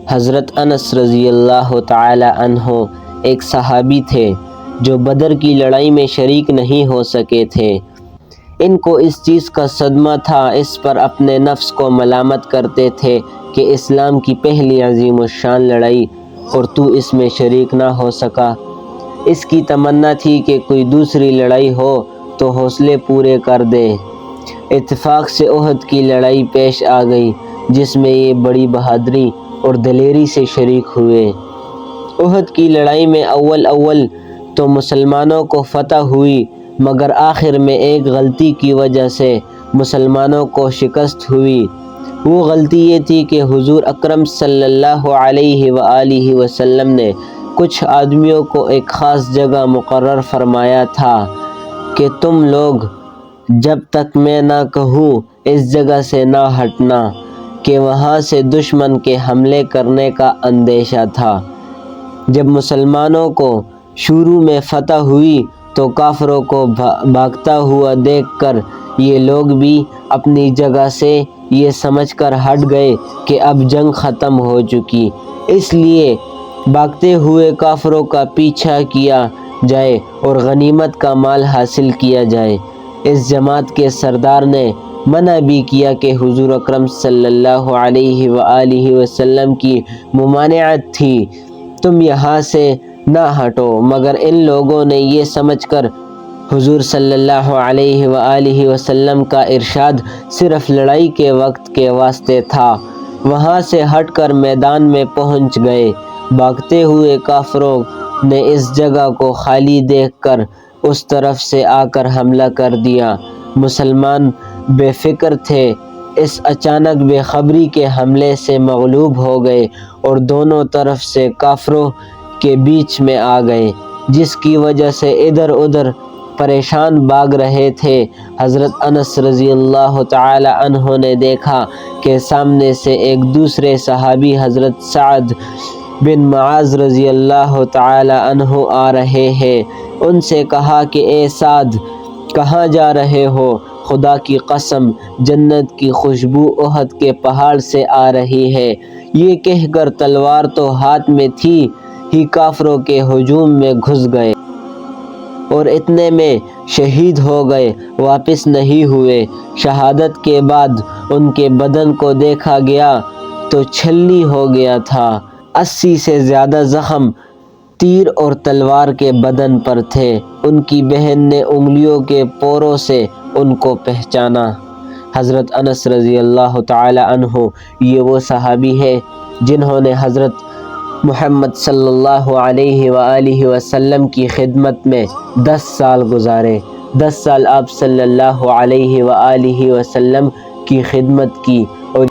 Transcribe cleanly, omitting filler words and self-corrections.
حضرت انس رضی اللہ تعالی عنہ ایک صحابی تھے جو بدر کی لڑائی میں شریک نہیں ہو سکے تھے۔ ان کو اس چیز کا صدمہ تھا، اس پر اپنے نفس کو ملامت کرتے تھے کہ اسلام کی پہلی عظیم الشان لڑائی اور تو اس میں شریک نہ ہو سکا۔ اس کی تمنا تھی کہ کوئی دوسری لڑائی ہو تو حوصلے پورے کر دے۔ اتفاق سے احد کی لڑائی پیش آ گئی جس میں یہ بڑی بہادری اور دلیری سے شریک ہوئے۔ احد کی لڑائی میں اول تو مسلمانوں کو فتح ہوئی، مگر آخر میں ایک غلطی کی وجہ سے مسلمانوں کو شکست ہوئی۔ وہ غلطی یہ تھی کہ حضور اکرم صلی اللہ علیہ وآلہ وسلم نے کچھ آدمیوں کو ایک خاص جگہ مقرر فرمایا تھا کہ تم لوگ جب تک میں نہ کہوں اس جگہ سے نہ ہٹنا، کہ وہاں سے دشمن کے حملے کرنے کا اندیشہ تھا۔ جب مسلمانوں کو شروع میں فتح ہوئی تو کافروں کو بھاگتا ہوا دیکھ کر یہ لوگ بھی اپنی جگہ سے یہ سمجھ کر ہٹ گئے کہ اب جنگ ختم ہو چکی، اس لیے بھاگتے ہوئے کافروں کا پیچھا کیا جائے اور غنیمت کا مال حاصل کیا جائے۔ اس جماعت کے سردار نے منع بھی کیا کہ حضور اکرم صلی اللہ علیہ وآلہ وسلم کی ممانعت تھی، تم یہاں سے نہ ہٹو، مگر ان لوگوں نے یہ سمجھ کر حضور صلی اللہ علیہ وآلہ وسلم کا ارشاد صرف لڑائی کے وقت کے واسطے تھا، وہاں سے ہٹ کر میدان میں پہنچ گئے۔ بھاگتے ہوئے کافروں نے اس جگہ کو خالی دیکھ کر اس طرف سے آ کر حملہ کر دیا۔ مسلمان بے فکر تھے، اس اچانک بے خبری کے حملے سے مغلوب ہو گئے اور دونوں طرف سے کافروں کے بیچ میں آ گئے، جس کی وجہ سے ادھر ادھر پریشان بھاگ رہے تھے۔ حضرت انس رضی اللہ تعالی عنہ نے دیکھا کہ سامنے سے ایک دوسرے صحابی حضرت سعد بن معاذ رضی اللہ تعالی عنہ آ رہے ہیں۔ ان سے کہا کہ اے سعد، کہاں جا رہے ہو؟ خدا کی قسم، جنت کی خوشبو احد کے پہاڑ سے آ رہی ہے۔ یہ کہہ کر تلوار تو ہاتھ میں تھی ہی کافروں کے ہجوم میں گھس گئے اور اتنے میں شہید ہو گئے، واپس نہیں ہوئے۔ شہادت کے بعد ان کے بدن کو دیکھا گیا تو چھلنی ہو گیا تھا۔ 80 سے زیادہ زخم تیر اور تلوار کے بدن پر تھے۔ ان کی بہن نے انگلیوں کے پوروں سے ان کو پہچانا۔ حضرت انس رضی اللہ تعالی عنہ یہ وہ صحابی ہے جنہوں نے حضرت محمد صلی اللہ علیہ وآلہ وسلم کی خدمت میں 10 سال گزارے۔ 10 سال آپ صلی اللہ علیہ وآلہ وسلم کی خدمت کی۔